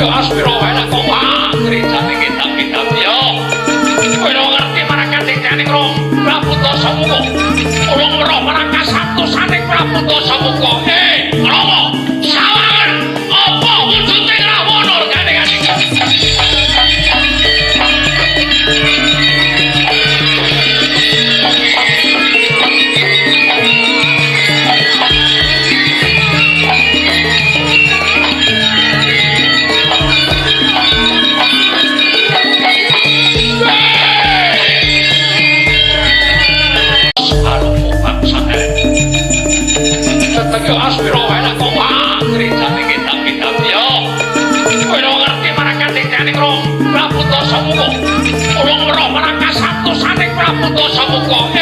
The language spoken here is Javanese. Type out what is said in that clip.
yo aspiro wae lah kok gereja kitab-kitab yo. Kowe ora ngerti marang kanjeng Rong Prabu Dasamuka. Ora weruh marang kasatosane Prabu Dasamuka. Rama, sawangan apa wujude Rawana kanjeng. Yo aspiro wae lah kok gereja kitab-kitab yo. Kowe ora ngerti marang kanjeng Rong Prabu Dasamuka. Ora weruh marang kasatosane Prabu Dasamuka.